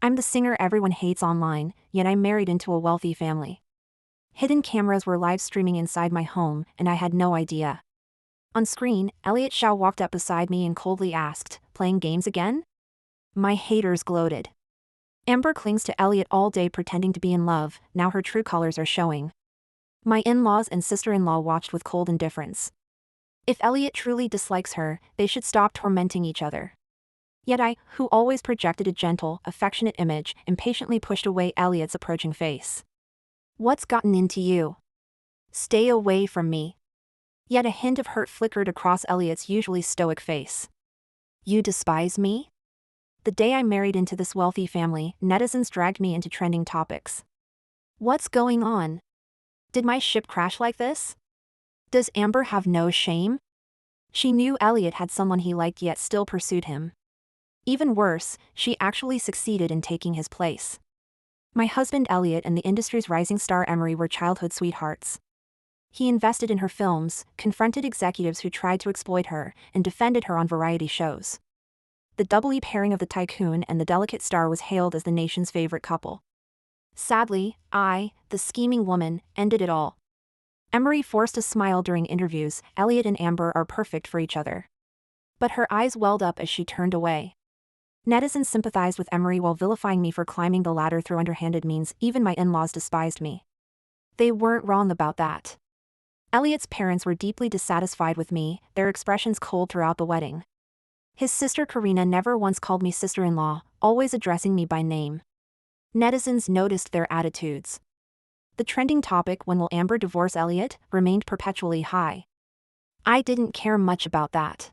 I'm the singer everyone hates online, yet I'm married into a wealthy family. Hidden cameras were live streaming inside my home, and I had no idea. On screen, Elliott Shao walked up beside me and coldly asked, "Playing games again?" My haters gloated. Amber clings to Elliott all day pretending to be in love, now her true colors are showing. My in-laws and sister-in-law watched with cold indifference. If Elliott truly dislikes her, they should stop tormenting each other. Yet I, who always projected a gentle, affectionate image, impatiently pushed away Elliott's approaching face. "What's gotten into you? Stay away from me." Yet a hint of hurt flickered across Elliott's usually stoic face. "You despise me?" The day I married into this wealthy family, netizens dragged me into trending topics. What's going on? Did my ship crash like this? Does Amber have no shame? She knew Elliott had someone he liked yet still pursued him. Even worse, she actually succeeded in taking his place. My husband Elliott and the industry's rising star Emery were childhood sweethearts. He invested in her films, confronted executives who tried to exploit her, and defended her on variety shows. The double pairing of the tycoon and the delicate star was hailed as the nation's favorite couple. Sadly, I, the scheming woman, ended it all. Emery forced a smile during interviews. Elliott and Amber are perfect for each other. But her eyes welled up as she turned away. Netizens sympathized with Emery while vilifying me for climbing the ladder through underhanded means. Even my in-laws despised me. They weren't wrong about that. Elliott's parents were deeply dissatisfied with me, their expressions cold throughout the wedding. His sister Karina never once called me sister-in-law, always addressing me by name. Netizens noticed their attitudes. The trending topic, "When will Amber divorce Elliott?" remained perpetually high. I didn't care much about that.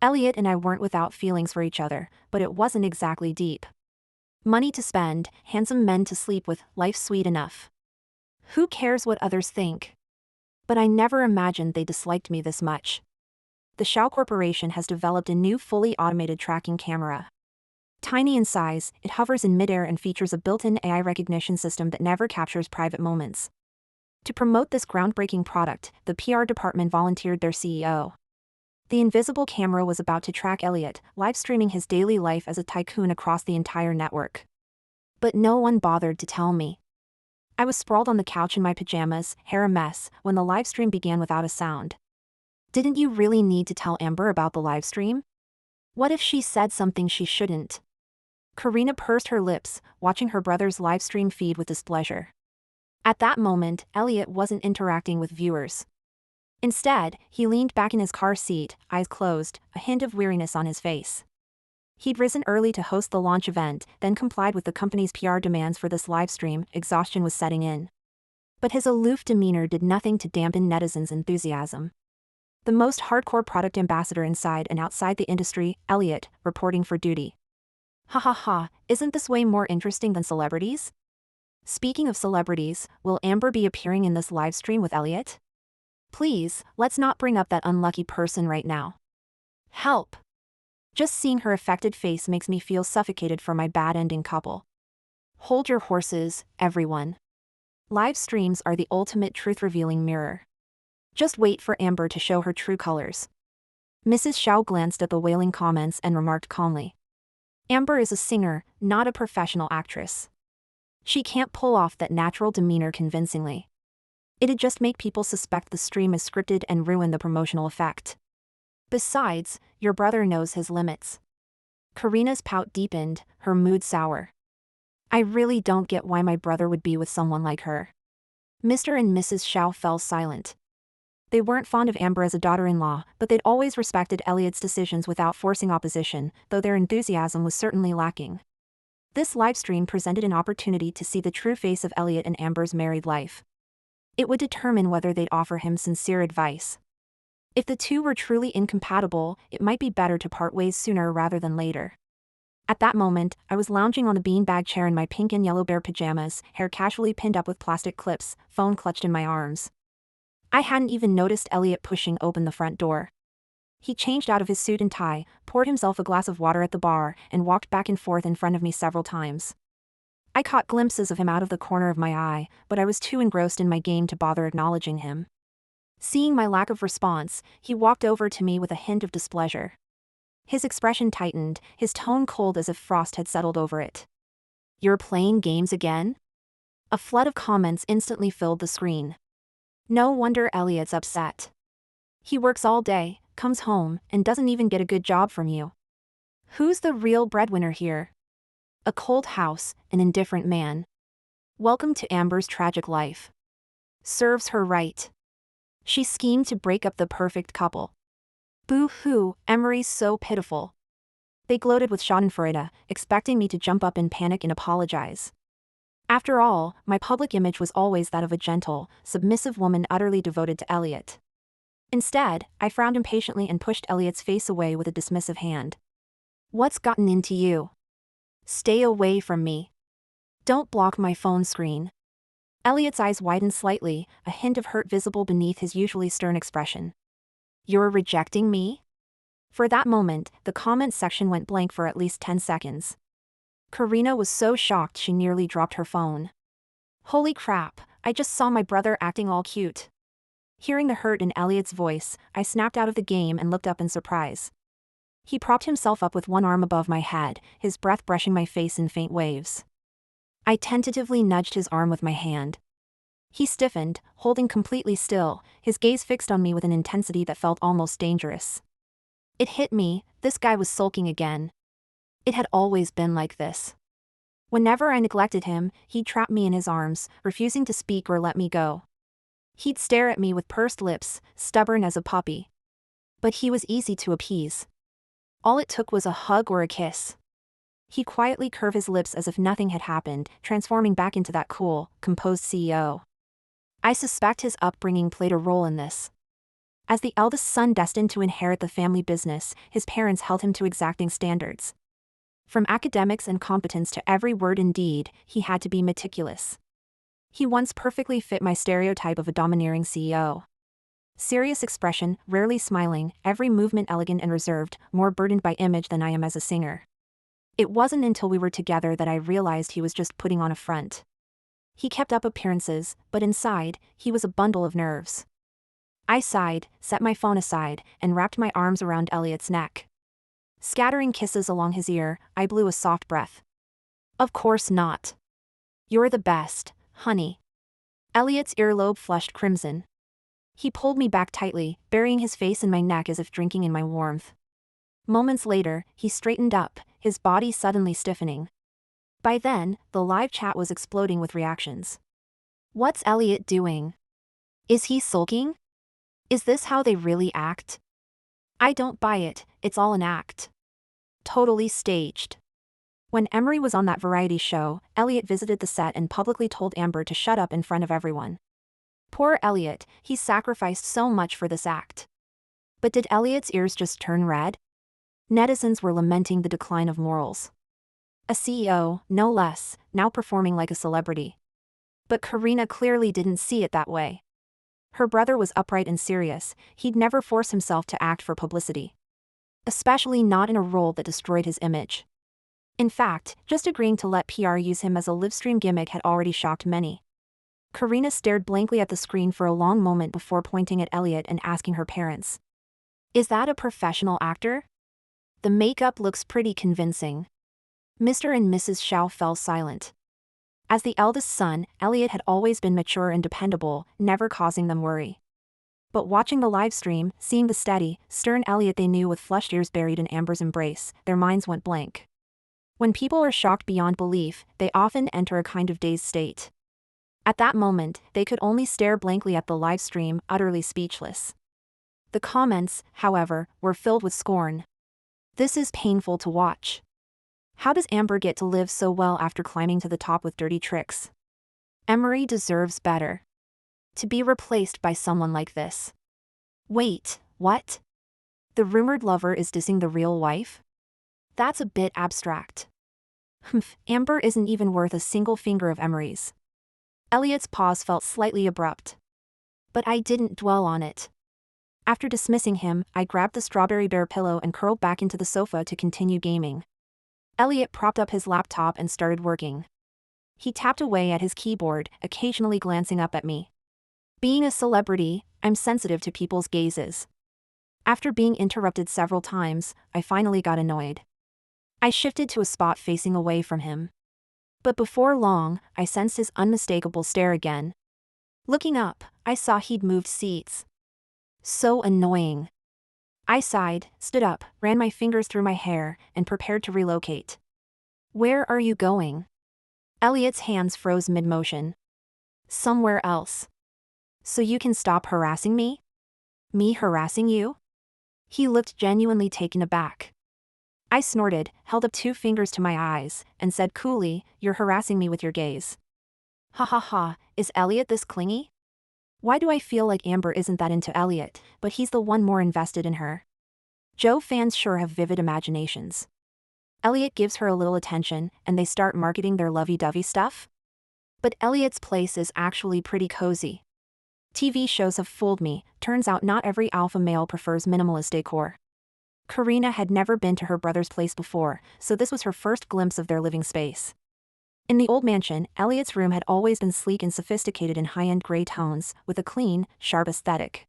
Elliott and I weren't without feelings for each other, but it wasn't exactly deep. Money to spend, handsome men to sleep with, life sweet enough. Who cares what others think? But I never imagined they disliked me this much. The Shao Corporation has developed a new fully automated tracking camera. Tiny in size, it hovers in midair and features a built-in AI recognition system that never captures private moments. To promote this groundbreaking product, the PR department volunteered their CEO. The invisible camera was about to track Elliott, live streaming his daily life as a tycoon across the entire network. But no one bothered to tell me. I was sprawled on the couch in my pajamas, hair a mess, when the live stream began without a sound. Didn't you really need to tell Amber about the live stream? What if she said something she shouldn't? Karina pursed her lips, watching her brother's live stream feed with displeasure. At that moment, Elliott wasn't interacting with viewers. Instead, he leaned back in his car seat, eyes closed, a hint of weariness on his face. He'd risen early to host the launch event, then complied with the company's PR demands for this live stream. Exhaustion was setting in. But his aloof demeanor did nothing to dampen netizens' enthusiasm. The most hardcore product ambassador inside and outside the industry, Elliott, reporting for duty. Ha ha ha, isn't this way more interesting than celebrities? Speaking of celebrities, will Amber be appearing in this live stream with Elliott? Please, let's not bring up that unlucky person right now. Help! Just seeing her affected face makes me feel suffocated for my bad-ending couple. Hold your horses, everyone. Live streams are the ultimate truth-revealing mirror. Just wait for Amber to show her true colors. Mrs. Shao glanced at the wailing comments and remarked calmly. Amber is a singer, not a professional actress. She can't pull off that natural demeanor convincingly. It'd just make people suspect the stream is scripted and ruin the promotional effect. Besides, your brother knows his limits. Karina's pout deepened, her mood sour. I really don't get why my brother would be with someone like her. Mr. and Mrs. Shao fell silent. They weren't fond of Amber as a daughter-in-law, but they'd always respected Elliott's decisions without forcing opposition, though their enthusiasm was certainly lacking. This livestream presented an opportunity to see the true face of Elliott and Amber's married life. It would determine whether they'd offer him sincere advice. If the two were truly incompatible, it might be better to part ways sooner rather than later. At that moment, I was lounging on the beanbag chair in my pink and yellow bear pajamas, hair casually pinned up with plastic clips, phone clutched in my arms. I hadn't even noticed Elliott pushing open the front door. He changed out of his suit and tie, poured himself a glass of water at the bar, and walked back and forth in front of me several times. I caught glimpses of him out of the corner of my eye, but I was too engrossed in my game to bother acknowledging him. Seeing my lack of response, he walked over to me with a hint of displeasure. His expression tightened, his tone cold as if frost had settled over it. You're playing games again? A flood of comments instantly filled the screen. No wonder Elliott's upset. He works all day, comes home, and doesn't even get a good job from you. Who's the real breadwinner here? A cold house, an indifferent man. Welcome to Amber's tragic life. Serves her right. She schemed to break up the perfect couple. Boo-hoo, Emery's so pitiful. They gloated with schadenfreude, expecting me to jump up in panic and apologize. After all, my public image was always that of a gentle, submissive woman utterly devoted to Elliott. Instead, I frowned impatiently and pushed Elliott's face away with a dismissive hand. What's gotten into you? Stay away from me. Don't block my phone screen. Elliott's eyes widened slightly, a hint of hurt visible beneath his usually stern expression. You're rejecting me? For that moment, the comment section went blank for at least 10 seconds. Karina was so shocked she nearly dropped her phone. Holy crap, I just saw my brother acting all cute. Hearing the hurt in Elliott's voice, I snapped out of the game and looked up in surprise. He propped himself up with one arm above my head, his breath brushing my face in faint waves. I tentatively nudged his arm with my hand. He stiffened, holding completely still, his gaze fixed on me with an intensity that felt almost dangerous. It hit me, this guy was sulking again. It had always been like this. Whenever I neglected him, he'd trap me in his arms, refusing to speak or let me go. He'd stare at me with pursed lips, stubborn as a puppy. But he was easy to appease. All it took was a hug or a kiss. He'd quietly curve his lips as if nothing had happened, transforming back into that cool, composed CEO. I suspect his upbringing played a role in this. As the eldest son destined to inherit the family business, his parents held him to exacting standards. From academics and competence to every word and deed, he had to be meticulous. He once perfectly fit my stereotype of a domineering CEO. Serious expression, rarely smiling, every movement elegant and reserved, more burdened by image than I am as a singer. It wasn't until we were together that I realized he was just putting on a front. He kept up appearances, but inside, he was a bundle of nerves. I sighed, set my phone aside, and wrapped my arms around Elliott's neck. Scattering kisses along his ear, I blew a soft breath. Of course not. You're the best, honey. Elliott's earlobe flushed crimson. He pulled me back tightly, burying his face in my neck as if drinking in my warmth. Moments later, he straightened up, his body suddenly stiffening. By then, the live chat was exploding with reactions. What's Elliott doing? Is he sulking? Is this how they really act? I don't buy it, it's all an act. Totally staged. When Emery was on that variety show, Elliott visited the set and publicly told Amber to shut up in front of everyone. Poor Elliott, he sacrificed so much for this act. But did Elliott's ears just turn red? Netizens were lamenting the decline of morals. A CEO, no less, now performing like a celebrity. But Karina clearly didn't see it that way. Her brother was upright and serious, he'd never force himself to act for publicity. Especially not in a role that destroyed his image. In fact, just agreeing to let PR use him as a livestream gimmick had already shocked many. Karina stared blankly at the screen for a long moment before pointing at Elliott and asking her parents. Is that a professional actor? The makeup looks pretty convincing. Mr. and Mrs. Shao fell silent. As the eldest son, Elliott had always been mature and dependable, never causing them worry. But watching the live stream, seeing the steady, stern Elliott they knew with flushed ears buried in Amber's embrace, their minds went blank. When people are shocked beyond belief, they often enter a kind of dazed state. At that moment, they could only stare blankly at the live stream, utterly speechless. The comments, however, were filled with scorn. This is painful to watch. How does Amber get to live so well after climbing to the top with dirty tricks? Emery deserves better. To be replaced by someone like this. Wait, what? The rumored lover is dissing the real wife? That's a bit abstract. Humph, Amber isn't even worth a single finger of Emery's. Elliott's pause felt slightly abrupt. But I didn't dwell on it. After dismissing him, I grabbed the strawberry bear pillow and curled back into the sofa to continue gaming. Elliott propped up his laptop and started working. He tapped away at his keyboard, occasionally glancing up at me. Being a celebrity, I'm sensitive to people's gazes. After being interrupted several times, I finally got annoyed. I shifted to a spot facing away from him. But before long, I sensed his unmistakable stare again. Looking up, I saw he'd moved seats. So annoying. I sighed, stood up, ran my fingers through my hair, and prepared to relocate. Where are you going? Elliott's hands froze mid-motion. Somewhere else. So you can stop harassing me? Me harassing you? He looked genuinely taken aback. I snorted, held up 2 fingers to my eyes, and said coolly, "You're harassing me with your gaze." Ha ha ha, is Elliott this clingy? Why do I feel like Amber isn't that into Elliott, but he's the one more invested in her? Joe fans sure have vivid imaginations. Elliott gives her a little attention, and they start marketing their lovey-dovey stuff? But Elliott's place is actually pretty cozy. TV shows have fooled me, turns out not every alpha male prefers minimalist decor. Karina had never been to her brother's place before, so this was her first glimpse of their living space. In the old mansion, Elliott's room had always been sleek and sophisticated in high-end gray tones, with a clean, sharp aesthetic.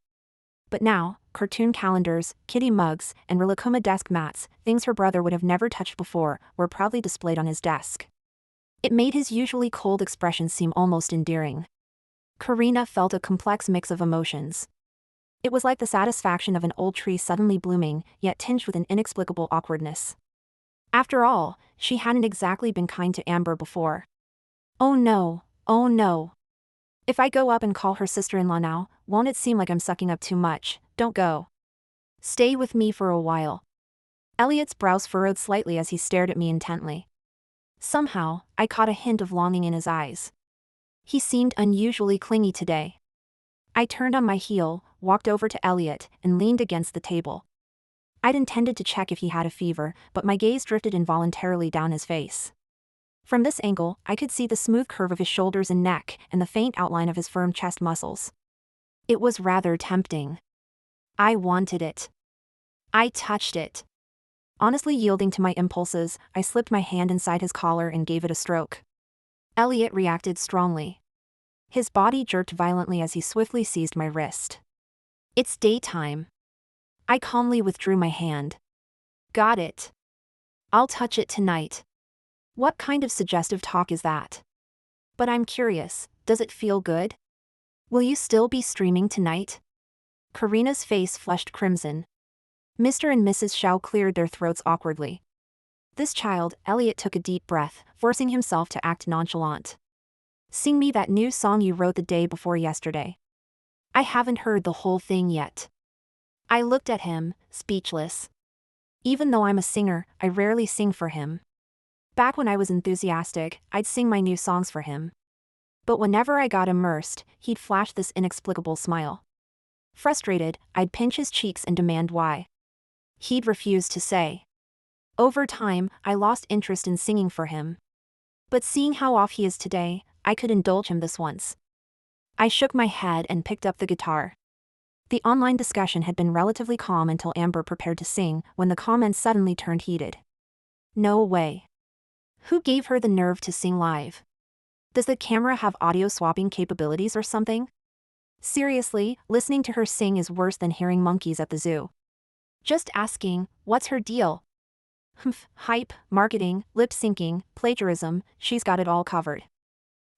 But now, cartoon calendars, kitty mugs, and Rilakkuma desk mats, things her brother would have never touched before, were proudly displayed on his desk. It made his usually cold expression seem almost endearing. Karina felt a complex mix of emotions. It was like the satisfaction of an old tree suddenly blooming, yet tinged with an inexplicable awkwardness. After all, she hadn't exactly been kind to Amber before. Oh no, oh no. If I go up and call her sister-in-law now, won't it seem like I'm sucking up too much? Don't go. Stay with me for a while. Elliott's brows furrowed slightly as he stared at me intently. Somehow, I caught a hint of longing in his eyes. He seemed unusually clingy today. I turned on my heel, walked over to Elliott, and leaned against the table. I'd intended to check if he had a fever, but my gaze drifted involuntarily down his face. From this angle, I could see the smooth curve of his shoulders and neck, and the faint outline of his firm chest muscles. It was rather tempting. I wanted it. I touched it. Honestly yielding to my impulses, I slipped my hand inside his collar and gave it a stroke. Elliott reacted strongly. His body jerked violently as he swiftly seized my wrist. It's daytime. I calmly withdrew my hand. Got it. I'll touch it tonight. What kind of suggestive talk is that? But I'm curious, does it feel good? Will you still be streaming tonight? Karina's face flushed crimson. Mr. and Mrs. Shao cleared their throats awkwardly. This child, Elliott took a deep breath, forcing himself to act nonchalant. Sing me that new song you wrote the day before yesterday. I haven't heard the whole thing yet. I looked at him, speechless. Even though I'm a singer, I rarely sing for him. Back when I was enthusiastic, I'd sing my new songs for him. But whenever I got immersed, he'd flash this inexplicable smile. Frustrated, I'd pinch his cheeks and demand why. He'd refuse to say. Over time, I lost interest in singing for him. But seeing how off he is today, I could indulge him this once. I shook my head and picked up the guitar. The online discussion had been relatively calm until Amber prepared to sing, when the comments suddenly turned heated. No way. Who gave her the nerve to sing live? Does the camera have audio swapping capabilities or something? Seriously, listening to her sing is worse than hearing monkeys at the zoo. Just asking, what's her deal? Humph, hype, marketing, lip-syncing, plagiarism, she's got it all covered.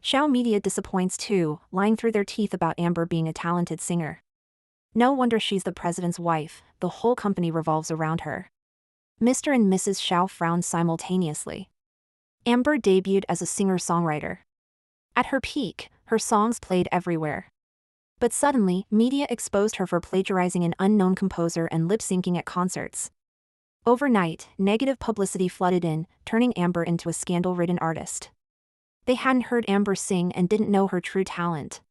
Shao Media disappoints too, lying through their teeth about Amber being a talented singer. No wonder she's the president's wife, the whole company revolves around her. Mr. and Mrs. Shao frowned simultaneously. Amber debuted as a singer-songwriter. At her peak, her songs played everywhere. But suddenly, media exposed her for plagiarizing an unknown composer and lip-syncing at concerts. Overnight, negative publicity flooded in, turning Amber into a scandal-ridden artist. They hadn't heard Amber sing and didn't know her true talent.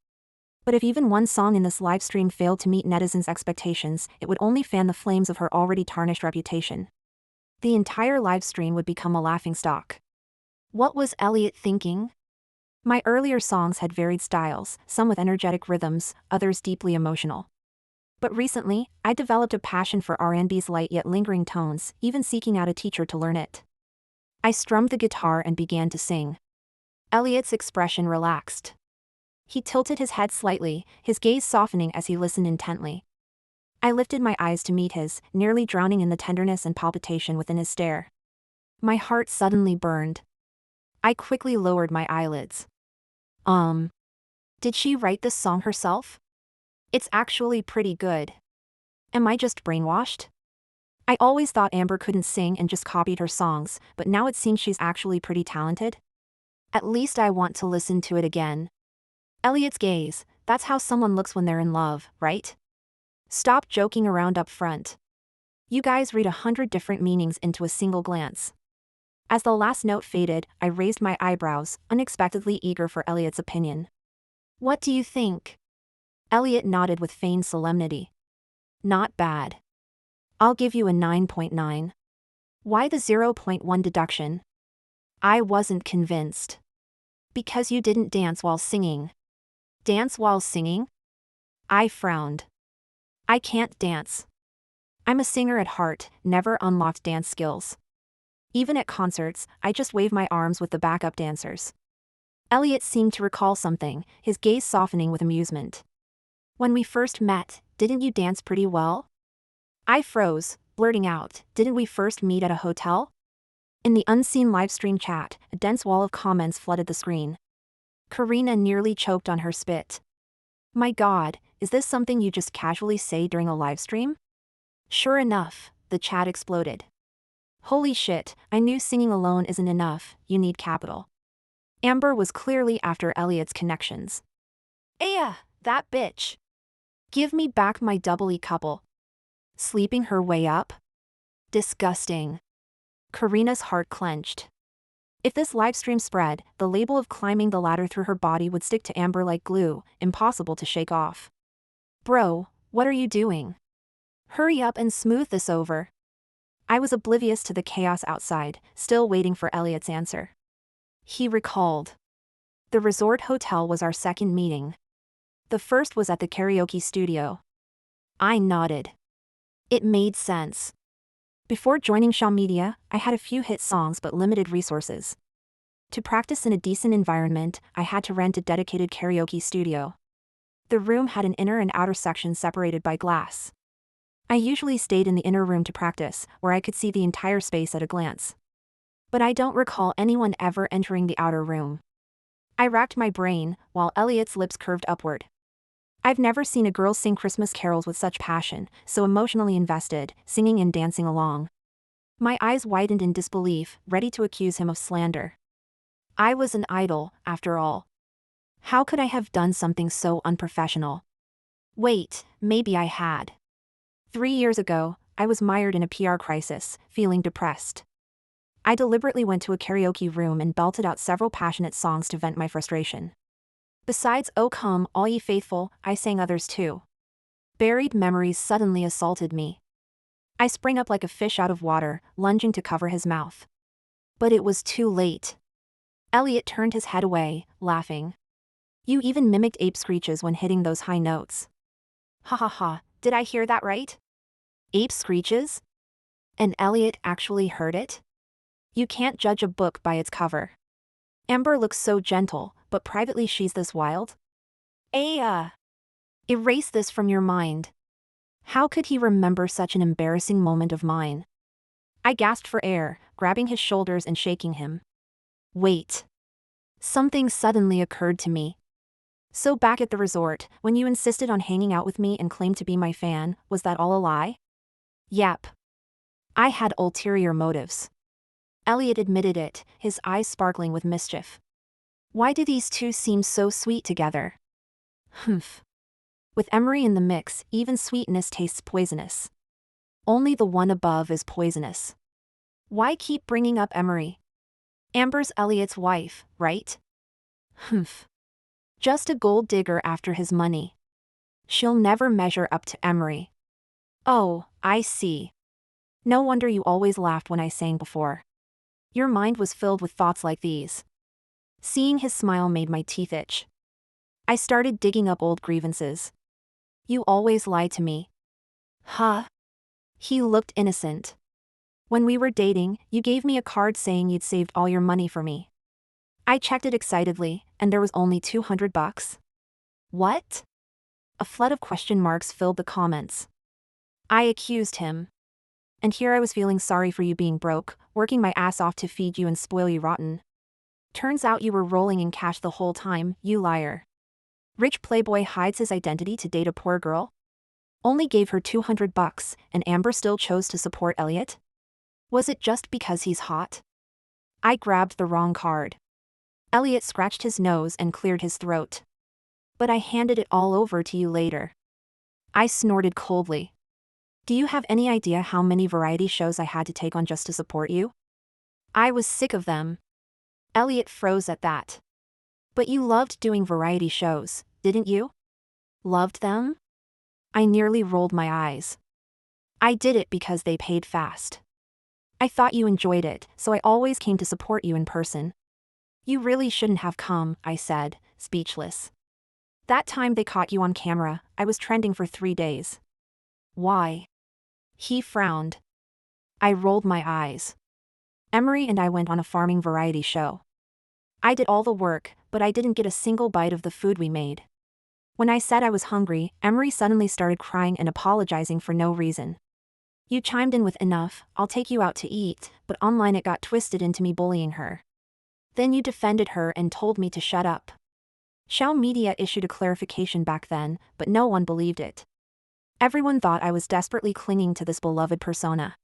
But if even one song in this livestream failed to meet netizens' expectations, it would only fan the flames of her already tarnished reputation. The entire livestream would become a laughingstock. What was Elliott thinking? My earlier songs had varied styles, some with energetic rhythms, others deeply emotional. But recently, I developed a passion for R&B's light yet lingering tones, even seeking out a teacher to learn it. I strummed the guitar and began to sing. Elliott's expression relaxed. He tilted his head slightly, his gaze softening as he listened intently. I lifted my eyes to meet his, nearly drowning in the tenderness and palpitation within his stare. My heart suddenly burned. I quickly lowered my eyelids. Did she write this song herself? It's actually pretty good. Am I just brainwashed? I always thought Amber couldn't sing and just copied her songs, but now it seems she's actually pretty talented. At least I want to listen to it again. Elliott's gaze, that's how someone looks when they're in love, right? Stop joking around up front. You guys read 100 different meanings into a single glance. As the last note faded, I raised my eyebrows, unexpectedly eager for Elliott's opinion. What do you think? Elliott nodded with feigned solemnity. Not bad. I'll give you a 9.9. Why the 0.1 deduction? I wasn't convinced. Because you didn't dance while singing. Dance while singing? I frowned. I can't dance. I'm a singer at heart, never unlocked dance skills. Even at concerts, I just wave my arms with the backup dancers. Elliott seemed to recall something, his gaze softening with amusement. When we first met, didn't you dance pretty well? I froze, blurting out, didn't we first meet at a hotel? In the unseen livestream chat, a dense wall of comments flooded the screen. Karina nearly choked on her spit. My God, is this something you just casually say during a livestream? Sure enough, the chat exploded. Holy shit, I knew singing alone isn't enough, you need capital. Amber was clearly after Elliott's connections. That bitch. Give me back my double E couple. Sleeping her way up? Disgusting. Karina's heart clenched. If this livestream spread, the label of climbing the ladder through her body would stick to Amber like glue, impossible to shake off. Bro, what are you doing? Hurry up and smooth this over. I was oblivious to the chaos outside, still waiting for Elliott's answer. He recalled. The resort hotel was our second meeting. The first was at the karaoke studio. I nodded. It made sense. Before joining Shao Media, I had a few hit songs but limited resources. To practice in a decent environment, I had to rent a dedicated karaoke studio. The room had an inner and outer section separated by glass. I usually stayed in the inner room to practice, where I could see the entire space at a glance. But I don't recall anyone ever entering the outer room. I racked my brain, while Elliott's lips curved upward. I've never seen a girl sing Christmas carols with such passion, so emotionally invested, singing and dancing along. My eyes widened in disbelief, ready to accuse him of slander. I was an idol, after all. How could I have done something so unprofessional? Wait, maybe I had. 3 years ago, I was mired in a PR crisis, feeling depressed. I deliberately went to a karaoke room and belted out several passionate songs to vent my frustration. Besides "O Come, All Ye Faithful," I sang others too. Buried memories suddenly assaulted me. I sprang up like a fish out of water, lunging to cover his mouth. But it was too late. Elliott turned his head away, laughing. You even mimicked ape screeches when hitting those high notes. Ha ha ha, did I hear that right? Ape screeches? And Elliott actually heard it? You can't judge a book by its cover. Amber looks so gentle, but privately she's this wild? Erase this from your mind. How could he remember such an embarrassing moment of mine? I gasped for air, grabbing his shoulders and shaking him. Wait. Something suddenly occurred to me. So back at the resort, when you insisted on hanging out with me and claimed to be my fan, was that all a lie? Yep. I had ulterior motives. Elliott admitted it, his eyes sparkling with mischief. Why do these two seem so sweet together? Humph. With Emery in the mix, even sweetness tastes poisonous. Only the one above is poisonous. Why keep bringing up Emery? Amber's Elliott's wife, right? Humph. Just a gold digger after his money. She'll never measure up to Emery. Oh, I see. No wonder you always laughed when I sang before. Your mind was filled with thoughts like these. Seeing his smile made my teeth itch. I started digging up old grievances. You always lie to me. Huh? He looked innocent. When we were dating, you gave me a card saying you'd saved all your money for me. I checked it excitedly, and there was only $200. What? A flood of question marks filled the comments. I accused him. And here I was feeling sorry for you being broke, working my ass off to feed you and spoil you rotten. Turns out you were rolling in cash the whole time, you liar. Rich playboy hides his identity to date a poor girl? Only gave her $200, and Amber still chose to support Elliott? Was it just because he's hot? I grabbed the wrong card. Elliott scratched his nose and cleared his throat. But I handed it all over to you later. I snorted coldly. Do you have any idea how many variety shows I had to take on just to support you? I was sick of them. Elliott froze at that. But you loved doing variety shows, didn't you? Loved them? I nearly rolled my eyes. I did it because they paid fast. I thought you enjoyed it, so I always came to support you in person. You really shouldn't have come, I said, speechless. That time they caught you on camera, I was trending for 3 days. Why? He frowned. I rolled my eyes. Emery and I went on a farming variety show. I did all the work, but I didn't get a single bite of the food we made. When I said I was hungry, Emery suddenly started crying and apologizing for no reason. You chimed in with enough, I'll take you out to eat, but online it got twisted into me bullying her. Then you defended her and told me to shut up. Shao Media issued a clarification back then, but no one believed it. Everyone thought I was desperately clinging to this beloved persona.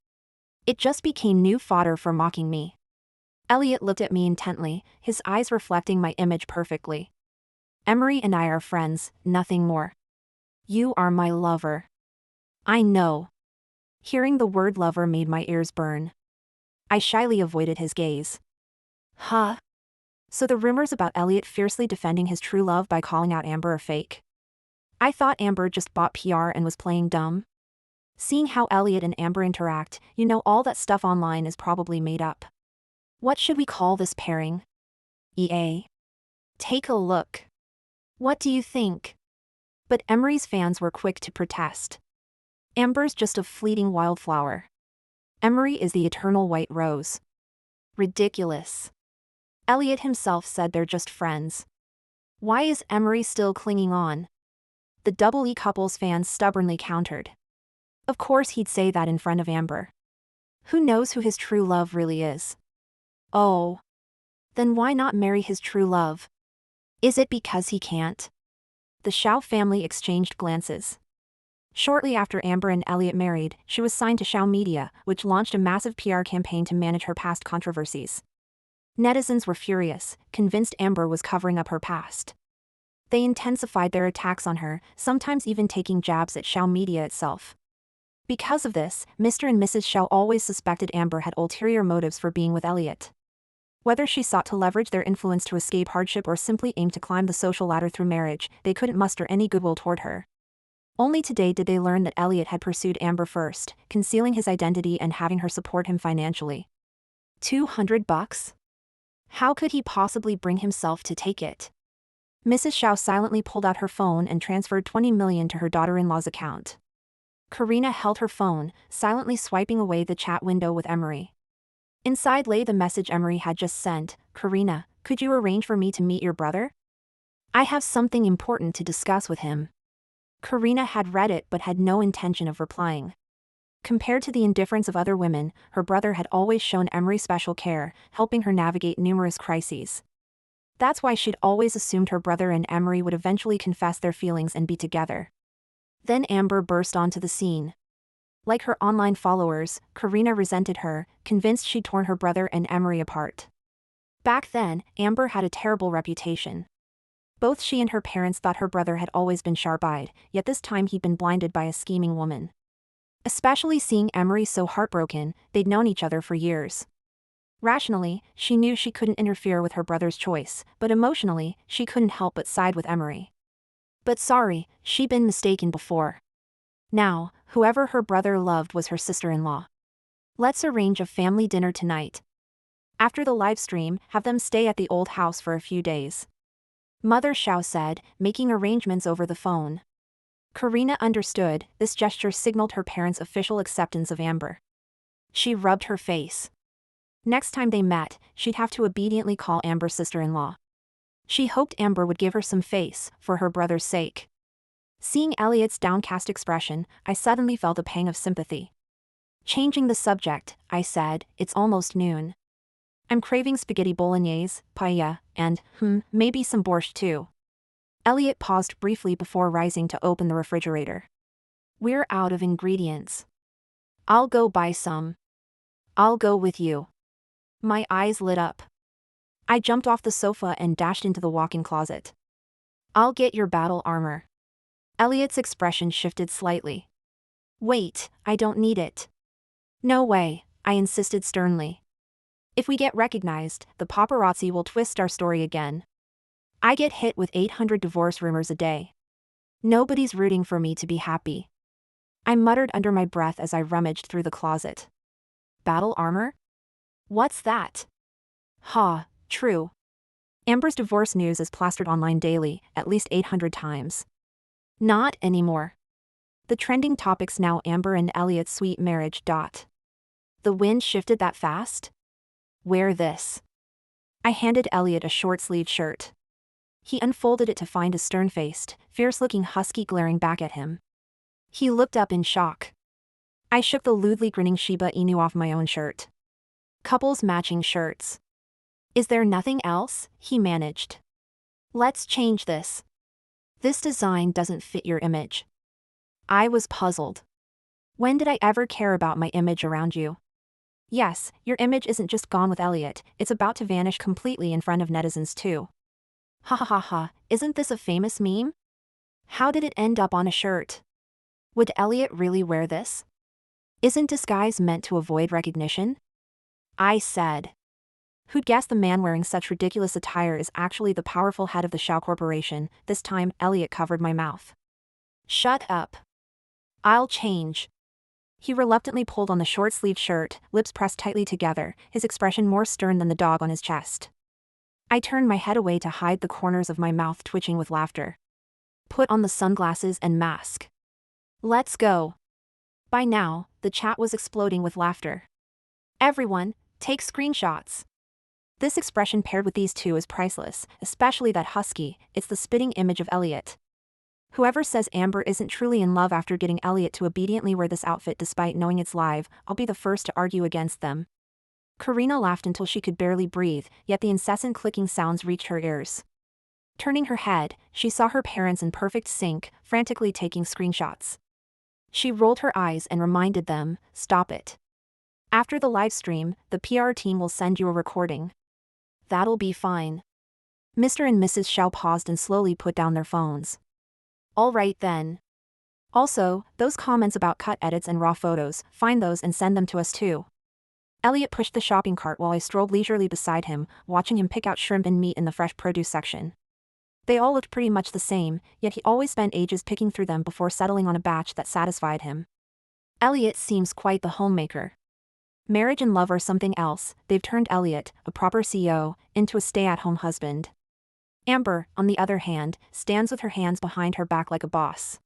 It just became new fodder for mocking me. Elliott looked at me intently, his eyes reflecting my image perfectly. Emery and I are friends, nothing more. You are my lover. I know. Hearing the word lover made my ears burn. I shyly avoided his gaze. Huh? So the rumors about Elliott fiercely defending his true love by calling out Amber are fake? I thought Amber just bought PR and was playing dumb. Seeing how Elliott and Amber interact, you know all that stuff online is probably made up. What should we call this pairing? EA? Take a look. What do you think? But Emery's fans were quick to protest. Amber's just a fleeting wildflower. Emery is the eternal white rose. Ridiculous. Elliott himself said they're just friends. Why is Emery still clinging on? The Double E couple's fans stubbornly countered. Of course he'd say that in front of Amber. Who knows who his true love really is? Oh. Then why not marry his true love? Is it because he can't? The Shao family exchanged glances. Shortly after Amber and Elliott married, she was signed to Shao Media, which launched a massive PR campaign to manage her past controversies. Netizens were furious, convinced Amber was covering up her past. They intensified their attacks on her, sometimes even taking jabs at Shao Media itself. Because of this, Mr. and Mrs. Shao always suspected Amber had ulterior motives for being with Elliott. Whether she sought to leverage their influence to escape hardship or simply aimed to climb the social ladder through marriage, they couldn't muster any goodwill toward her. Only today did they learn that Elliott had pursued Amber first, concealing his identity and having her support him financially. $200? How could he possibly bring himself to take it? Mrs. Shao silently pulled out her phone and transferred $20 million to her daughter-in-law's account. Karina held her phone, silently swiping away the chat window with Emery. Inside lay the message Emery had just sent. Karina, could you arrange for me to meet your brother? I have something important to discuss with him. Karina had read it but had no intention of replying. Compared to the indifference of other women, her brother had always shown Emery special care, helping her navigate numerous crises. That's why she'd always assumed her brother and Emery would eventually confess their feelings and be together. Then Amber burst onto the scene. Like her online followers, Karina resented her, convinced she'd torn her brother and Emery apart. Back then, Amber had a terrible reputation. Both she and her parents thought her brother had always been sharp-eyed, yet this time he'd been blinded by a scheming woman. Especially seeing Emery so heartbroken, they'd known each other for years. Rationally, she knew she couldn't interfere with her brother's choice, but emotionally, she couldn't help but side with Emery. But sorry, she'd been mistaken before. Now, whoever her brother loved was her sister-in-law. Let's arrange a family dinner tonight. After the live stream, have them stay at the old house for a few days. Mother Shao said, making arrangements over the phone. Karina understood, this gesture signaled her parents' official acceptance of Amber. She rubbed her face. Next time they met, she'd have to obediently call Amber's sister-in-law. She hoped Amber would give her some face, for her brother's sake. Seeing Elliott's downcast expression, I suddenly felt a pang of sympathy. Changing the subject, I said, it's almost noon. I'm craving spaghetti bolognese, paella, and, maybe some borscht too. Elliott paused briefly before rising to open the refrigerator. We're out of ingredients. I'll go buy some. I'll go with you. My eyes lit up. I jumped off the sofa and dashed into the walk-in closet. I'll get your battle armor. Elliott's expression shifted slightly. Wait, I don't need it. No way, I insisted sternly. If we get recognized, the paparazzi will twist our story again. I get hit with 800 divorce rumors a day. Nobody's rooting for me to be happy. I muttered under my breath as I rummaged through the closet. Battle armor? What's that? True. Amber's divorce news is plastered online daily, at least 800 times. Not anymore. The trending topic's now Amber and Elliott's sweet marriage. The wind shifted that fast? Wear this. I handed Elliott a short-sleeved shirt. He unfolded it to find a stern-faced, fierce-looking husky glaring back at him. He looked up in shock. I shook the lewdly grinning Shiba Inu off my own shirt. Couples matching shirts. Is there nothing else? He managed. Let's change this. This design doesn't fit your image. I was puzzled. When did I ever care about my image around you? Yes, your image isn't just gone with Elliott, it's about to vanish completely in front of netizens too. Ha ha ha ha, isn't this a famous meme? How did it end up on a shirt? Would Elliott really wear this? Isn't disguise meant to avoid recognition? I said. Who'd guess the man wearing such ridiculous attire is actually the powerful head of the Shao Corporation? This time, Elliott covered my mouth. Shut up. I'll change. He reluctantly pulled on the short-sleeved shirt, lips pressed tightly together, his expression more stern than the dog on his chest. I turned my head away to hide the corners of my mouth twitching with laughter. Put on the sunglasses and mask. Let's go. By now, the chat was exploding with laughter. Everyone, take screenshots. This expression paired with these two is priceless, especially that husky, it's the spitting image of Elliott. Whoever says Amber isn't truly in love after getting Elliott to obediently wear this outfit despite knowing it's live, I'll be the first to argue against them. Karina laughed until she could barely breathe, yet the incessant clicking sounds reached her ears. Turning her head, she saw her parents in perfect sync, frantically taking screenshots. She rolled her eyes and reminded them, stop it. After the live stream, the PR team will send you a recording. That'll be fine. Mr. and Mrs. Shao paused and slowly put down their phones. All right then. Also, those comments about cut edits and raw photos, find those and send them to us too. Elliott pushed the shopping cart while I strolled leisurely beside him, watching him pick out shrimp and meat in the fresh produce section. They all looked pretty much the same, yet he always spent ages picking through them before settling on a batch that satisfied him. Elliott seems quite the homemaker. Marriage and love are something else, they've turned Elliott, a proper CEO, into a stay-at-home husband. Amber, on the other hand, stands with her hands behind her back like a boss.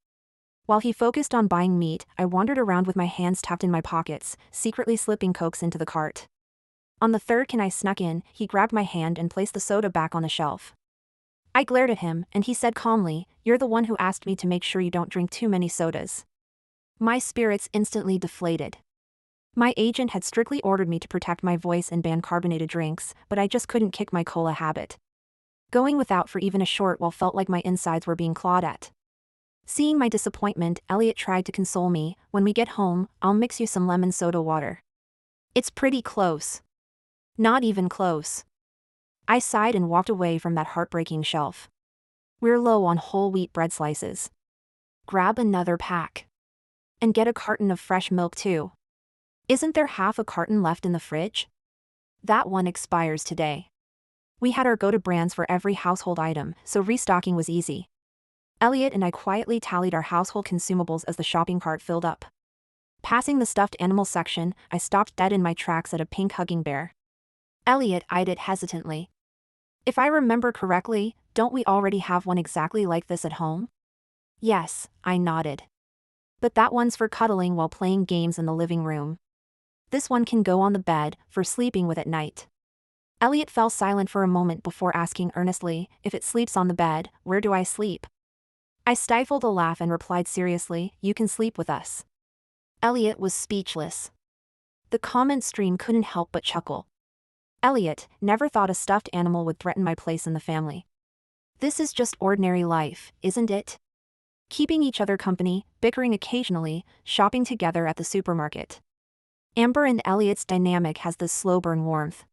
While he focused on buying meat, I wandered around with my hands tucked in my pockets, secretly slipping Cokes into the cart. On the third can I snuck in, he grabbed my hand and placed the soda back on the shelf. I glared at him, and he said calmly, "You're the one who asked me to make sure you don't drink too many sodas." My spirits instantly deflated. My agent had strictly ordered me to protect my voice and ban carbonated drinks, but I just couldn't kick my cola habit. Going without for even a short while felt like my insides were being clawed at. Seeing my disappointment, Elliott tried to console me, "When we get home, I'll mix you some lemon soda water." It's pretty close. Not even close. I sighed and walked away from that heartbreaking shelf. We're low on whole wheat bread slices. Grab another pack. And get a carton of fresh milk too. Isn't there half a carton left in the fridge? That one expires today. We had our go-to brands for every household item, so restocking was easy. Elliott and I quietly tallied our household consumables as the shopping cart filled up. Passing the stuffed animal section, I stopped dead in my tracks at a pink hugging bear. Elliott eyed it hesitantly. If I remember correctly, don't we already have one exactly like this at home? Yes, I nodded. But that one's for cuddling while playing games in the living room. This one can go on the bed, for sleeping with at night. Elliott fell silent for a moment before asking earnestly, "If it sleeps on the bed, where do I sleep?" I stifled a laugh and replied seriously, "You can sleep with us." Elliott was speechless. The comment stream couldn't help but chuckle. Elliott, never thought a stuffed animal would threaten my place in the family. This is just ordinary life, isn't it? Keeping each other company, bickering occasionally, shopping together at the supermarket. Amber and Elliott's dynamic has this slow burn warmth.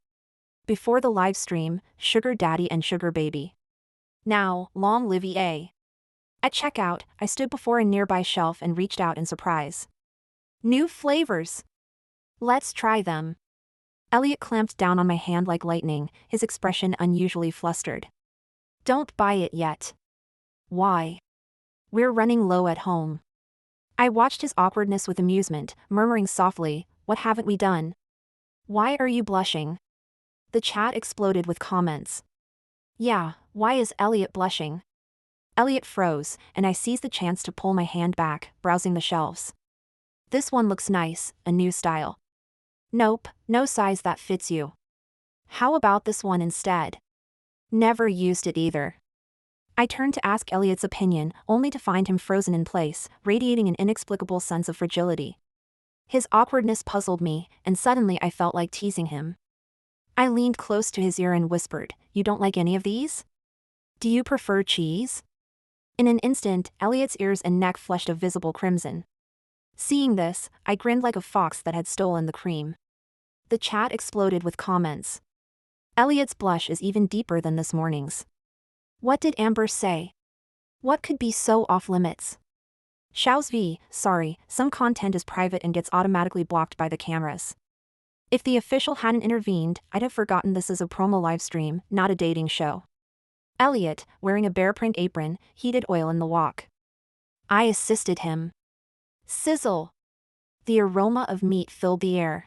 Before the live stream, sugar daddy and sugar baby. Now, long live EA. At checkout, I stood before a nearby shelf and reached out in surprise. New flavors. Let's try them. Elliott clamped down on my hand like lightning, his expression unusually flustered. Don't buy it yet. Why? We're running low at home. I watched his awkwardness with amusement, murmuring softly, "What haven't we done? Why are you blushing?" The chat exploded with comments. Yeah, why is Elliott blushing? Elliott froze, and I seized the chance to pull my hand back, browsing the shelves. This one looks nice, a new style. Nope, no size that fits you. How about this one instead? Never used it either. I turned to ask Elliott's opinion, only to find him frozen in place, radiating an inexplicable sense of fragility. His awkwardness puzzled me, and suddenly I felt like teasing him. I leaned close to his ear and whispered, "You don't like any of these? Do you prefer cheese?" In an instant, Elliott's ears and neck flushed a visible crimson. Seeing this, I grinned like a fox that had stolen the cream. The chat exploded with comments. Elliott's blush is even deeper than this morning's. What did Amber say? What could be so off-limits? Shao's sorry, some content is private and gets automatically blocked by the cameras. If the official hadn't intervened, I'd have forgotten this is a promo livestream, not a dating show. Elliott, wearing a bear print apron, heated oil in the wok. I assisted him. Sizzle! The aroma of meat filled the air.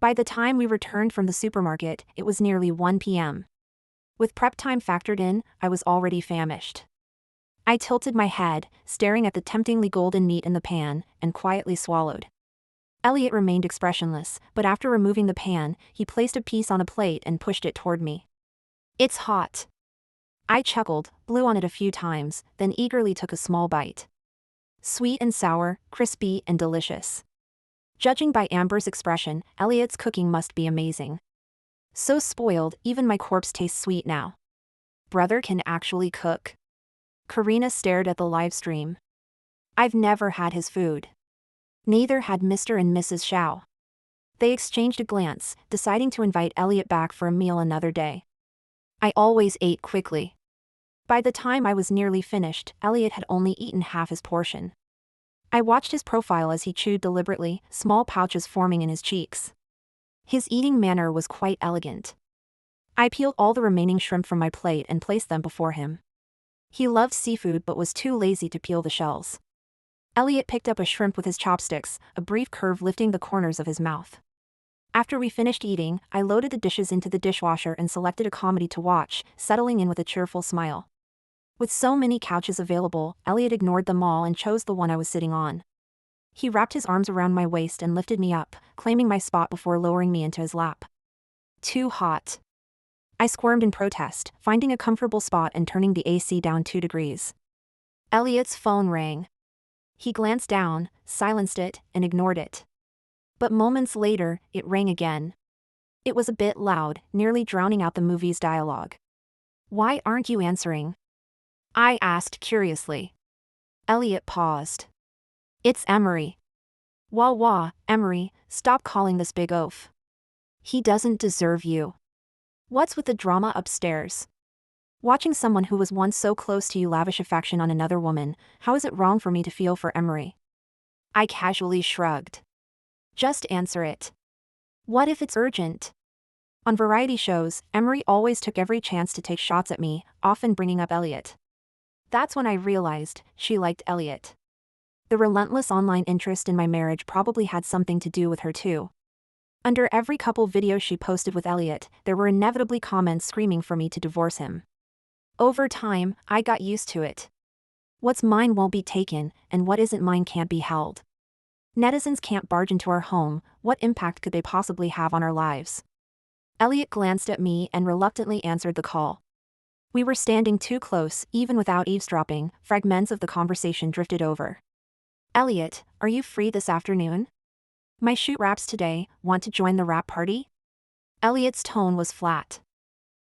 By the time we returned from the supermarket, it was nearly 1 p.m. With prep time factored in, I was already famished. I tilted my head, staring at the temptingly golden meat in the pan, and quietly swallowed. Elliott remained expressionless, but after removing the pan, he placed a piece on a plate and pushed it toward me. It's hot. I chuckled, blew on it a few times, then eagerly took a small bite. Sweet and sour, crispy and delicious. Judging by Amber's expression, Elliott's cooking must be amazing. So spoiled, even my corpse tastes sweet now. Brother can actually cook. Karina stared at the live stream. I've never had his food. Neither had Mr. and Mrs. Shao. They exchanged a glance, deciding to invite Elliott back for a meal another day. I always ate quickly. By the time I was nearly finished, Elliott had only eaten half his portion. I watched his profile as he chewed deliberately, small pouches forming in his cheeks. His eating manner was quite elegant. I peeled all the remaining shrimp from my plate and placed them before him. He loved seafood but was too lazy to peel the shells. Elliott picked up a shrimp with his chopsticks, a brief curve lifting the corners of his mouth. After we finished eating, I loaded the dishes into the dishwasher and selected a comedy to watch, settling in with a cheerful smile. With so many couches available, Elliott ignored them all and chose the one I was sitting on. He wrapped his arms around my waist and lifted me up, claiming my spot before lowering me into his lap. Too hot. I squirmed in protest, finding a comfortable spot and turning the AC down 2 degrees. Elliott's phone rang. He glanced down, silenced it, and ignored it. But moments later, it rang again. It was a bit loud, nearly drowning out the movie's dialogue. Why aren't you answering? I asked curiously. Elliott paused. It's Emery. Wah wah, Emery, stop calling this big oaf. He doesn't deserve you. What's with the drama upstairs? Watching someone who was once so close to you lavish affection on another woman, how is it wrong for me to feel for Emery? I casually shrugged. Just answer it. What if it's urgent? On variety shows, Emery always took every chance to take shots at me, often bringing up Elliott. That's when I realized she liked Elliott. The relentless online interest in my marriage probably had something to do with her too. Under every couple video she posted with Elliott, there were inevitably comments screaming for me to divorce him. Over time, I got used to it. What's mine won't be taken, and what isn't mine can't be held. Netizens can't barge into our home, what impact could they possibly have on our lives? Elliott glanced at me and reluctantly answered the call. We were standing too close, even without eavesdropping, fragments of the conversation drifted over. Elliott, are you free this afternoon? My shoot wraps today, want to join the wrap party? Elliott's tone was flat.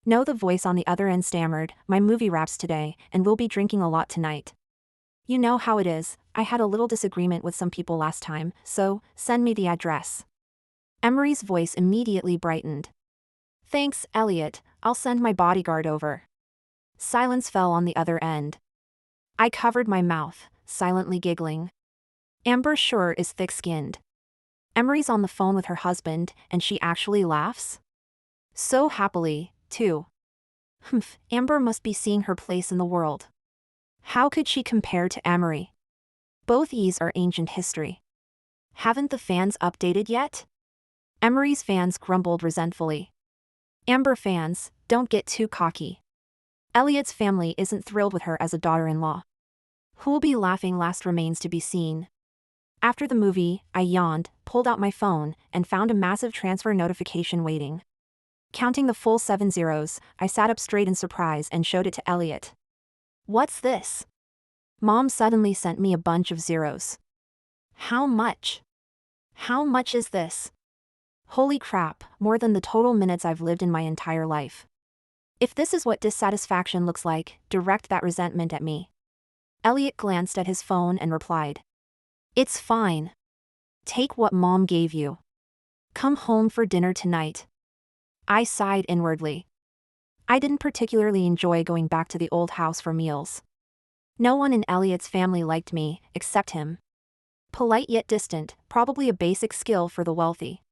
No, the voice on the other end stammered, my movie wraps today, and we'll be drinking a lot tonight. You know how it is, I had a little disagreement with some people last time, so, send me the address. Emery's voice immediately brightened. Thanks, Elliott, I'll send my bodyguard over. Silence fell on the other end. I covered my mouth, silently giggling. Amber sure is thick-skinned. Emery's on the phone with her husband, and she actually laughs? So happily, too. Humph, Amber must be seeing her place in the world. How could she compare to Emery? Both E's are ancient history. Haven't the fans updated yet? Emery's fans grumbled resentfully. Amber fans, don't get too cocky. Elliott's family isn't thrilled with her as a daughter-in-law. Who'll be laughing last remains to be seen. After the movie, I yawned, pulled out my phone, and found a massive transfer notification waiting. Counting the full 7 zeros, I sat up straight in surprise and showed it to Elliott. What's this? Mom suddenly sent me a bunch of zeros. How much? How much is this? Holy crap, more than the total minutes I've lived in my entire life. If this is what dissatisfaction looks like, direct that resentment at me. Elliott glanced at his phone and replied. It's fine. Take what Mom gave you. Come home for dinner tonight. I sighed inwardly. I didn't particularly enjoy going back to the old house for meals. No one in Elliott's family liked me, except him. Polite yet distant, probably a basic skill for the wealthy.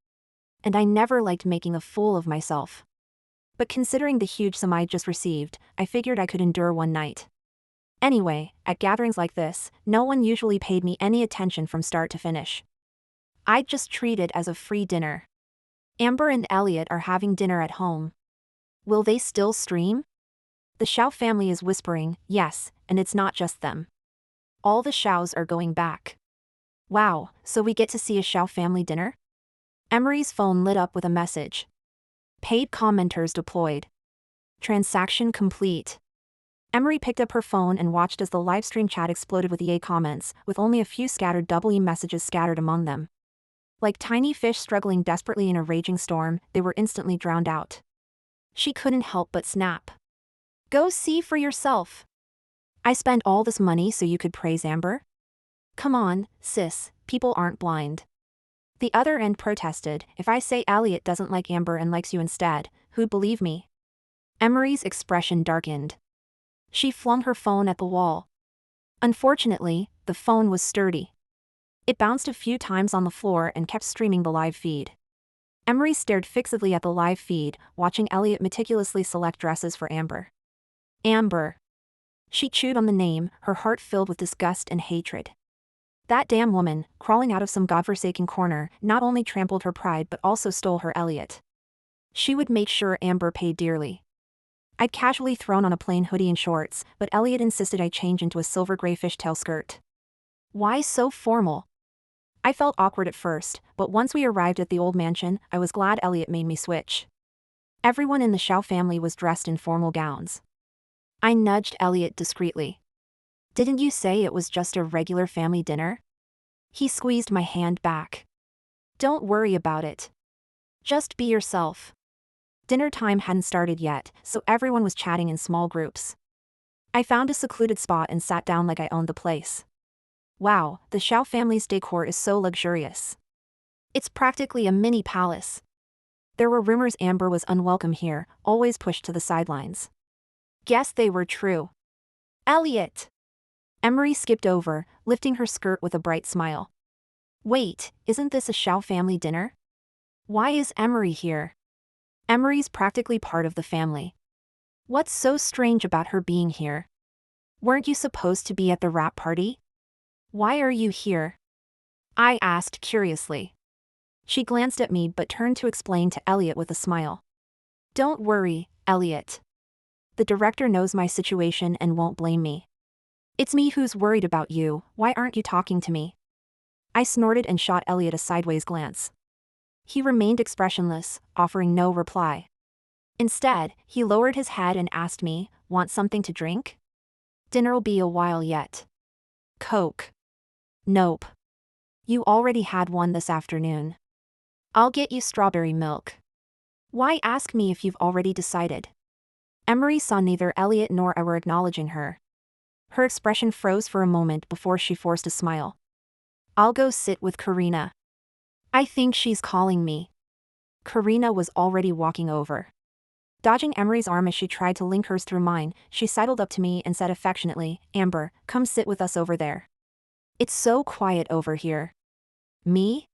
And I never liked making a fool of myself. But considering the huge sum I'd just received, I figured I could endure one night. Anyway, at gatherings like this, no one usually paid me any attention from start to finish. I'd just treat it as a free dinner. Amber and Elliott are having dinner at home. Will they still stream? The Shao family is whispering, yes, and it's not just them. All the Shaos are going back. Wow, so we get to see a Shao family dinner? Emery's phone lit up with a message. Paid commenters deployed. Transaction complete. Emery picked up her phone and watched as the livestream chat exploded with EA comments, with only a few scattered double-E messages scattered among them. Like tiny fish struggling desperately in a raging storm, they were instantly drowned out. She couldn't help but snap. Go see for yourself. I spent all this money so you could praise Amber? Come on, sis, people aren't blind. The other end protested, if I say Elliott doesn't like Amber and likes you instead, who'd believe me? Emery's expression darkened. She flung her phone at the wall. Unfortunately, the phone was sturdy. It bounced a few times on the floor and kept streaming the live feed. Emery stared fixedly at the live feed, watching Elliott meticulously select dresses for Amber. Amber. She chewed on the name, her heart filled with disgust and hatred. That damn woman, crawling out of some godforsaken corner, not only trampled her pride but also stole her Elliott. She would make sure Amber paid dearly. I'd casually thrown on a plain hoodie and shorts, but Elliott insisted I change into a silver gray fishtail skirt. Why so formal? I felt awkward at first, but once we arrived at the old mansion, I was glad Elliott made me switch. Everyone in the Shao family was dressed in formal gowns. I nudged Elliott discreetly. Didn't you say it was just a regular family dinner? He squeezed my hand back. Don't worry about it. Just be yourself. Dinner time hadn't started yet, so everyone was chatting in small groups. I found a secluded spot and sat down like I owned the place. Wow, the Shao family's decor is so luxurious. It's practically a mini palace. There were rumors Amber was unwelcome here, always pushed to the sidelines. Guess they were true. Elliott! Emery skipped over, lifting her skirt with a bright smile. Wait, isn't this a Shao family dinner? Why is Emery here? Emery's practically part of the family. What's so strange about her being here? Weren't you supposed to be at the wrap party? Why are you here? I asked curiously. She glanced at me but turned to explain to Elliott with a smile. Don't worry, Elliott. The director knows my situation and won't blame me. It's me who's worried about you, why aren't you talking to me? I snorted and shot Elliott a sideways glance. He remained expressionless, offering no reply. Instead, he lowered his head and asked me, want something to drink? Dinner'll be a while yet. Coke. Nope. You already had one this afternoon. I'll get you strawberry milk. Why ask me if you've already decided? Emery saw neither Elliott nor I were acknowledging her. Her expression froze for a moment before she forced a smile. I'll go sit with Karina. I think she's calling me. Karina was already walking over. Dodging Emery's arm as she tried to link hers through mine, she sidled up to me and said affectionately, Amber, come sit with us over there. It's so quiet over here. Me?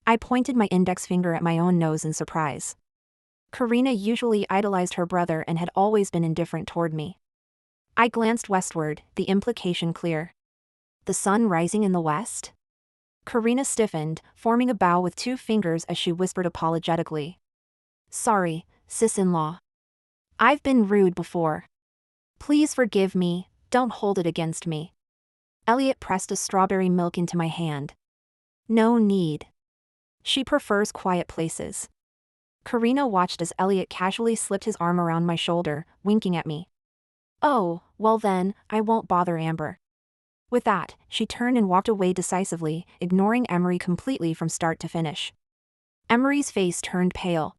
I pointed my index finger at my own nose in surprise. Karina usually idolized her brother and had always been indifferent toward me. I glanced westward, the implication clear. The sun rising in the west? Karina stiffened, forming a bow with 2 fingers as she whispered apologetically. Sorry, sis-in-law. I've been rude before. Please forgive me, don't hold it against me. Elliott pressed a strawberry milk into my hand. No need. She prefers quiet places. Karina watched as Elliott casually slipped his arm around my shoulder, winking at me. Oh, well then, I won't bother Amber. With that, she turned and walked away decisively, ignoring Emery completely from start to finish. Emery's face turned pale.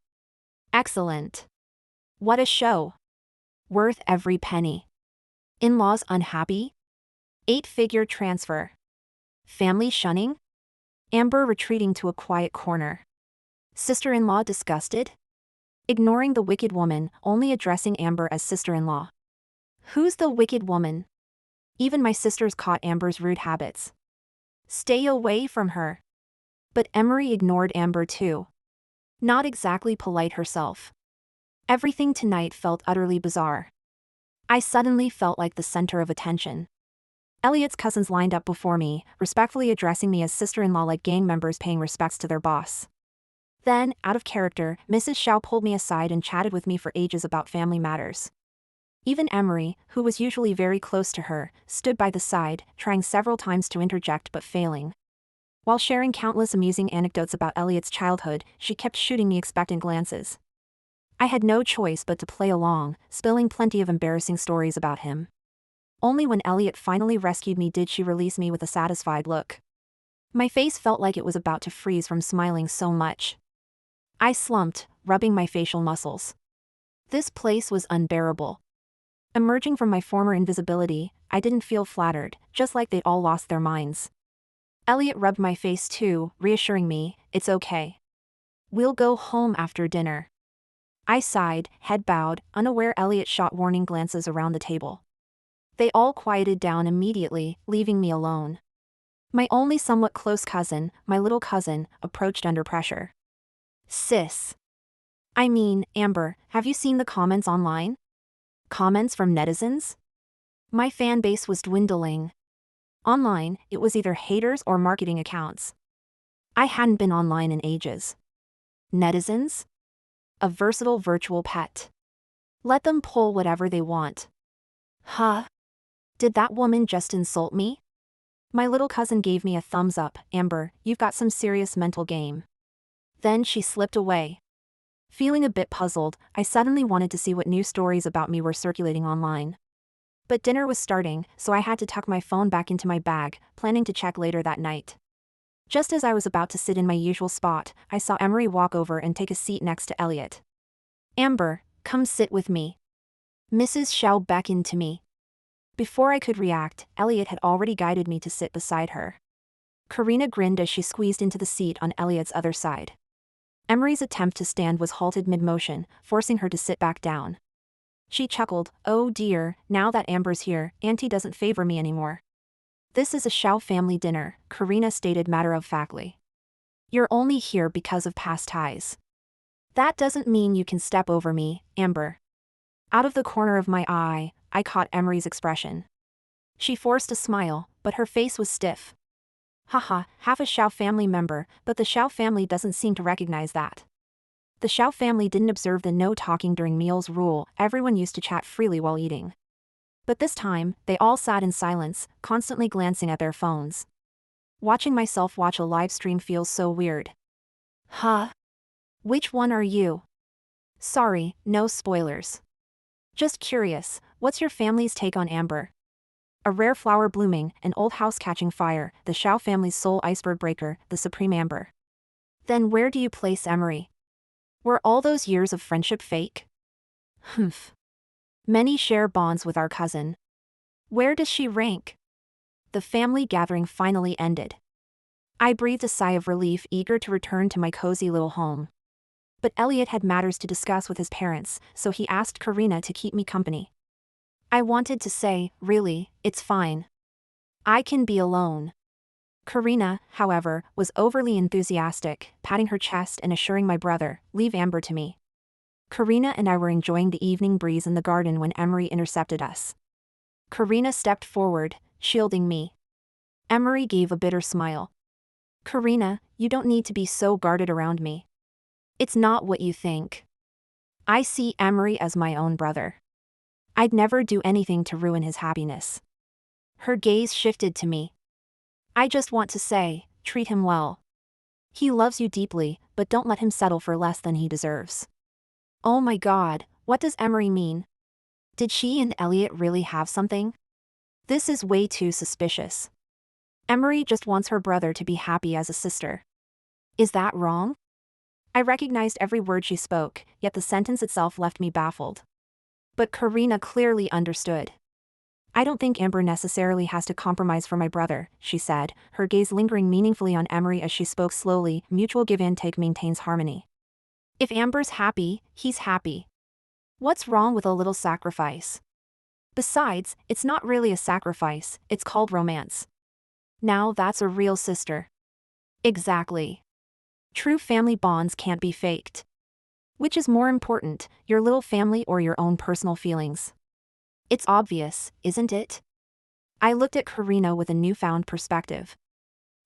Excellent. What a show. Worth every penny. In-laws unhappy? 8-figure transfer. Family shunning? Amber retreating to a quiet corner. Sister-in-law disgusted? Ignoring the wicked woman, only addressing Amber as sister-in-law. Who's the wicked woman? Even my sisters caught Amber's rude habits. Stay away from her. But Emery ignored Amber too. Not exactly polite herself. Everything tonight felt utterly bizarre. I suddenly felt like the center of attention. Elliott's cousins lined up before me, respectfully addressing me as sister-in-law like gang members paying respects to their boss. Then, out of character, Mrs. Shao pulled me aside and chatted with me for ages about family matters. Even Emery, who was usually very close to her, stood by the side, trying several times to interject but failing. While sharing countless amusing anecdotes about Elliott's childhood, she kept shooting me expectant glances. I had no choice but to play along, spilling plenty of embarrassing stories about him. Only when Elliott finally rescued me did she release me with a satisfied look. My face felt like it was about to freeze from smiling so much. I slumped, rubbing my facial muscles. This place was unbearable. Emerging from my former invisibility, I didn't feel flattered, just like they'd all lost their minds. Elliott rubbed my face too, reassuring me, it's okay. We'll go home after dinner. I sighed, head bowed, unaware Elliott shot warning glances around the table. They all quieted down immediately, leaving me alone. My only somewhat close cousin, my little cousin, approached under pressure. Sis. I mean, Amber, have you seen the comments online? Comments from netizens? My fan base was dwindling. Online, it was either haters or marketing accounts. I hadn't been online in ages. Netizens? A versatile virtual pet. Let them pull whatever they want. Huh? Did that woman just insult me? My little cousin gave me a thumbs up. Amber, you've got some serious mental game. Then she slipped away. Feeling a bit puzzled, I suddenly wanted to see what new stories about me were circulating online. But dinner was starting, so I had to tuck my phone back into my bag, planning to check later that night. Just as I was about to sit in my usual spot, I saw Emery walk over and take a seat next to Elliott. Amber, come sit with me. Mrs. Shao beckoned to me. Before I could react, Elliott had already guided me to sit beside her. Karina grinned as she squeezed into the seat on Elliott's other side. Emery's attempt to stand was halted mid-motion, forcing her to sit back down. She chuckled, oh dear, now that Amber's here, Auntie doesn't favor me anymore. This is a Shao family dinner, Karina stated matter-of-factly. You're only here because of past ties. That doesn't mean you can step over me, Amber. Out of the corner of my eye, I caught Emery's expression. She forced a smile, but her face was stiff. Haha, half a Shao family member, but the Shao family doesn't seem to recognize that. The Shao family didn't observe the no talking during meals rule, everyone used to chat freely while eating. But this time, they all sat in silence, constantly glancing at their phones. Watching myself watch a live stream feels so weird. Huh? Which one are you? Sorry, no spoilers. Just curious, what's your family's take on Amber? A rare flower blooming, an old house catching fire, the Shao family's sole iceberg breaker, the supreme Amber. Then where do you place Emery? Were all those years of friendship fake? Humph. Many share bonds with our cousin. Where does she rank? The family gathering finally ended. I breathed a sigh of relief, eager to return to my cozy little home. But Elliott had matters to discuss with his parents, so he asked Karina to keep me company. I wanted to say, really, it's fine. I can be alone. Karina, however, was overly enthusiastic, patting her chest and assuring my brother, leave Amber to me. Karina and I were enjoying the evening breeze in the garden when Emery intercepted us. Karina stepped forward, shielding me. Emery gave a bitter smile. Karina, you don't need to be so guarded around me. It's not what you think. I see Emery as my own brother. I'd never do anything to ruin his happiness. Her gaze shifted to me. I just want to say, treat him well. He loves you deeply, but don't let him settle for less than he deserves. Oh my God, what does Emery mean? Did she and Elliott really have something? This is way too suspicious. Emery just wants her brother to be happy as a sister. Is that wrong? I recognized every word she spoke, yet the sentence itself left me baffled. But Karina clearly understood. I don't think Amber necessarily has to compromise for my brother, she said, her gaze lingering meaningfully on Emery as she spoke slowly. Mutual give and take maintains harmony. If Amber's happy, he's happy. What's wrong with a little sacrifice? Besides, it's not really a sacrifice, it's called romance. Now that's a real sister. Exactly. True family bonds can't be faked. Which is more important, your little family or your own personal feelings? It's obvious, isn't it? I looked at Karina with a newfound perspective.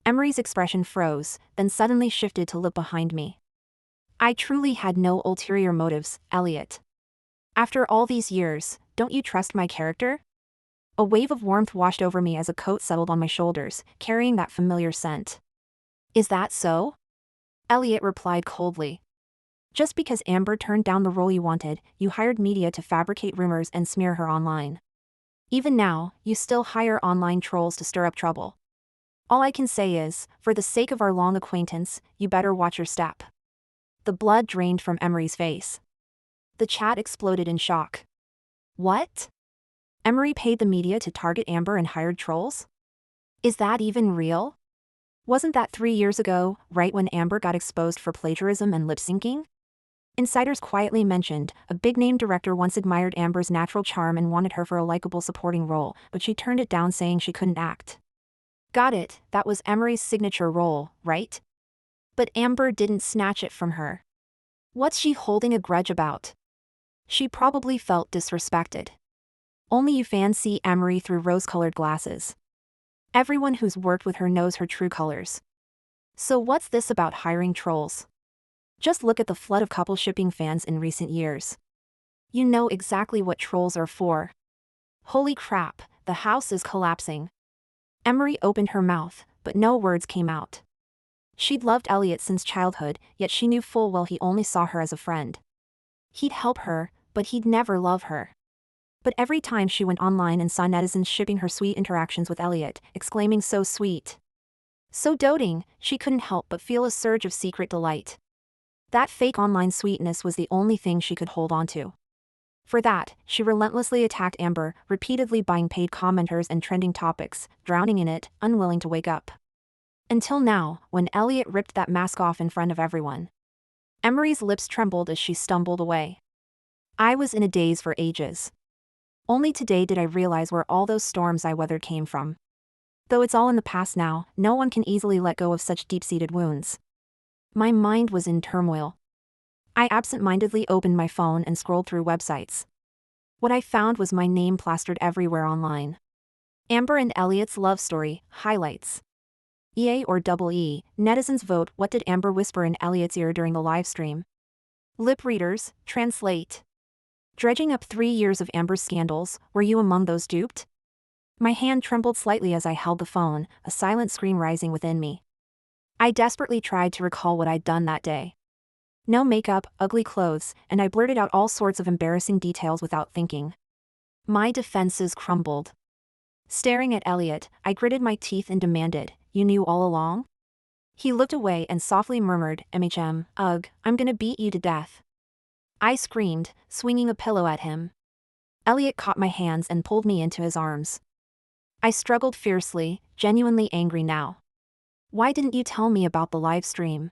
Emery's expression froze, then suddenly shifted to look behind me. I truly had no ulterior motives, Elliott. After all these years, don't you trust my character? A wave of warmth washed over me as a coat settled on my shoulders, carrying that familiar scent. Is that so? Elliott replied coldly. Just because Amber turned down the role you wanted, you hired media to fabricate rumors and smear her online. Even now, you still hire online trolls to stir up trouble. All I can say is, for the sake of our long acquaintance, you better watch your step. The blood drained from Emery's face. The chat exploded in shock. What? Emery paid the media to target Amber and hired trolls? Is that even real? Wasn't that 3 years ago, right when Amber got exposed for plagiarism and lip-syncing? Insiders quietly mentioned, a big-name director once admired Amber's natural charm and wanted her for a likable supporting role, but she turned it down saying she couldn't act. Got it, that was Emery's signature role, right? But Amber didn't snatch it from her. What's she holding a grudge about? She probably felt disrespected. Only you fans see Emery through rose-colored glasses. Everyone who's worked with her knows her true colors. So what's this about hiring trolls? Just look at the flood of couple-shipping fans in recent years. You know exactly what trolls are for. Holy crap, the house is collapsing. Emery opened her mouth, but no words came out. She'd loved Elliott since childhood, yet she knew full well he only saw her as a friend. He'd help her, but he'd never love her. But every time she went online and saw netizens shipping her sweet interactions with Elliott, exclaiming so sweet, so doting, she couldn't help but feel a surge of secret delight. That fake online sweetness was the only thing she could hold on to. For that, she relentlessly attacked Amber, repeatedly buying paid commenters and trending topics, drowning in it, unwilling to wake up. Until now, when Elliott ripped that mask off in front of everyone. Emery's lips trembled as she stumbled away. I was in a daze for ages. Only today did I realize where all those storms I weathered came from. Though it's all in the past now, no one can easily let go of such deep-seated wounds. My mind was in turmoil. I absent-mindedly opened my phone and scrolled through websites. What I found was my name plastered everywhere online. Amber and Elliott's love story, highlights. EA or double E, netizens vote what did Amber whisper in Elliott's ear during the livestream. Lip readers, translate. Dredging up 3 years of Amber's scandals, were you among those duped? My hand trembled slightly as I held the phone, a silent scream rising within me. I desperately tried to recall what I'd done that day. No makeup, ugly clothes, and I blurted out all sorts of embarrassing details without thinking. My defenses crumbled. Staring at Elliott, I gritted my teeth and demanded, "You knew all along?" He looked away and softly murmured, ugh, I'm gonna beat you to death. I screamed, swinging a pillow at him. Elliott caught my hands and pulled me into his arms. I struggled fiercely, genuinely angry now. Why didn't you tell me about the live stream?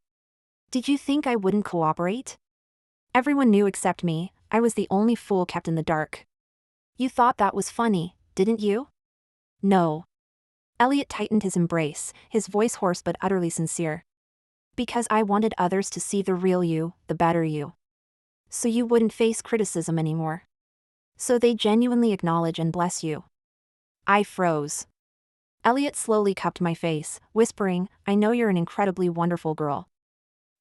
Did you think I wouldn't cooperate? Everyone knew except me. I was the only fool kept in the dark. You thought that was funny, didn't you? No. Elliott tightened his embrace, his voice hoarse but utterly sincere. Because I wanted others to see the real you, the better you. So you wouldn't face criticism anymore. So they genuinely acknowledge and bless you. I froze. Elliott slowly cupped my face, whispering, I know you're an incredibly wonderful girl.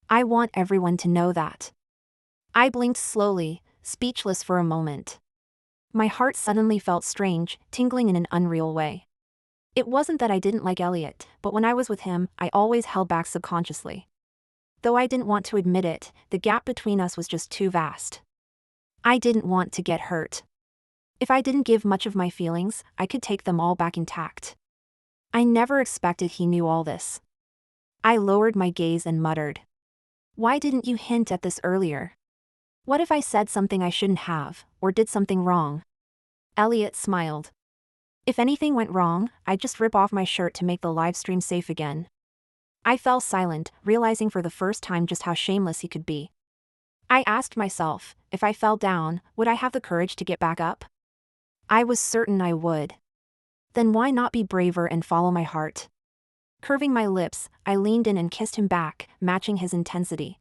I want everyone to know that. I blinked slowly, speechless for a moment. My heart suddenly felt strange, tingling in an unreal way. It wasn't that I didn't like Elliott, but when I was with him, I always held back subconsciously. Though I didn't want to admit it, the gap between us was just too vast. I didn't want to get hurt. If I didn't give much of my feelings, I could take them all back intact. I never expected he knew all this. I lowered my gaze and muttered. Why didn't you hint at this earlier? What if I said something I shouldn't have, or did something wrong? Elliott smiled. If anything went wrong, I'd just rip off my shirt to make the live stream safe again. I fell silent, realizing for the first time just how shameless he could be. I asked myself, if I fell down, would I have the courage to get back up? I was certain I would. Then why not be braver and follow my heart? Curving my lips, I leaned in and kissed him back, matching his intensity.